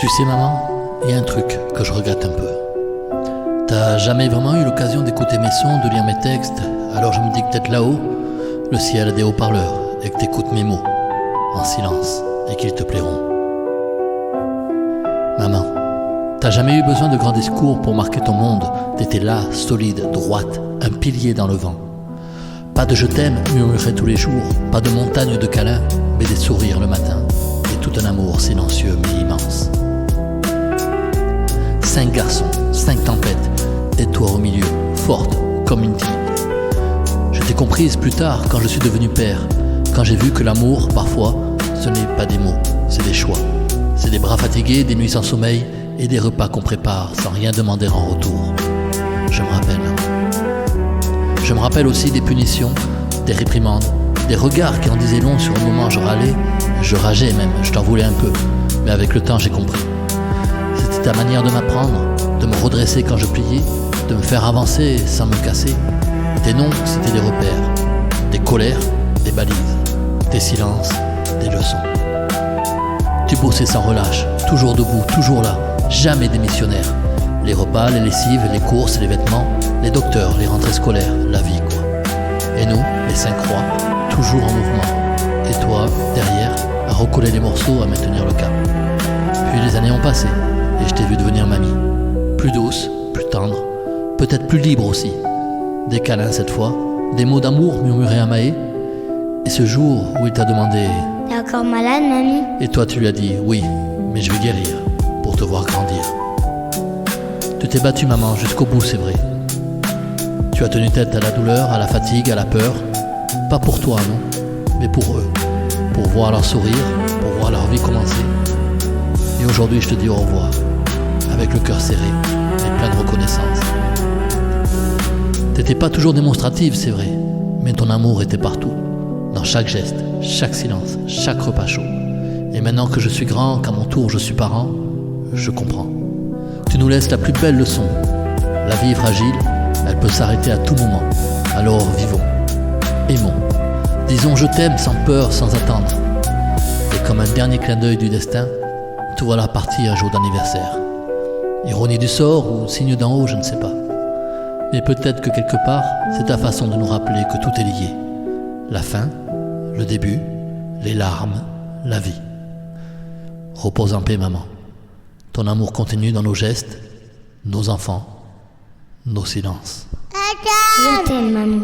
Tu sais maman, il y a un truc que je regrette un peu. T'as jamais vraiment eu l'occasion d'écouter mes sons, de lire mes textes, alors je me dis que peut-être là-haut, le ciel a des haut-parleurs et que t'écoutes mes mots, en silence, et qu'ils te plairont. Maman, t'as jamais eu besoin de grands discours pour marquer ton monde, t'étais là, solide, droite, un pilier dans le vent. Pas de je t'aime murmuré tous les jours, pas de montagne de câlins, mais des sourires le matin, et tout un amour silencieux mais immense. 5 garçons, 5 tempêtes, et toi au milieu, forte comme une tigre. Je t'ai comprise plus tard quand je suis devenu père, quand j'ai vu que l'amour, parfois, ce n'est pas des mots, c'est des choix. C'est des bras fatigués, des nuits sans sommeil, et des repas qu'on prépare sans rien demander en retour. Je me rappelle. Je me rappelle aussi des punitions, des réprimandes, des regards qui en disaient long sur un moment. Je râlais, je rageais même, je t'en voulais un peu, mais avec le temps j'ai compris. C'était ta manière de m'apprendre, de me redresser quand je pliais, de me faire avancer sans me casser. Tes noms, c'était des repères, des colères, des balises, des silences, des leçons. Tu bossais sans relâche, toujours debout, toujours là, jamais démissionnaire. Les repas, les lessives, les courses, les vêtements, les docteurs, les rentrées scolaires, la vie quoi. Et nous, les 5 rois, toujours en mouvement. Et toi, derrière, à recoller les morceaux, à maintenir le cap. Puis les années ont passé, et je t'ai vu devenir mamie. Plus douce, plus tendre, peut-être plus libre aussi. Des câlins cette fois, des mots d'amour murmurés à Maë. Et ce jour où il t'a demandé « T'es encore malade, mamie ?» Et toi tu lui as dit « Oui, mais je vais guérir, pour te voir grandir. » Tu t'es battue maman, jusqu'au bout c'est vrai. Tu as tenu tête à la douleur, à la fatigue, à la peur. Pas pour toi non, mais pour eux. Pour voir leur sourire, pour voir leur vie commencer. Et aujourd'hui je te dis au revoir, avec le cœur serré et plein de reconnaissance. T'étais pas toujours démonstrative c'est vrai, mais ton amour était partout. Dans chaque geste, chaque silence, chaque repas chaud. Et maintenant que je suis grand, qu'à mon tour je suis parent, je comprends. Tu nous laisses la plus belle leçon. La vie est fragile, elle peut s'arrêter à tout moment. Alors vivons, aimons. Disons je t'aime sans peur, sans attendre. Et comme un dernier clin d'œil du destin, te voilà parti un jour d'anniversaire. Ironie du sort ou signe d'en haut, je ne sais pas. Mais peut-être que quelque part, c'est ta façon de nous rappeler que tout est lié. La fin, le début, les larmes, la vie. Repose en paix, maman. Ton amour continue dans nos gestes, nos enfants, nos silences. Je t'aime, mamie.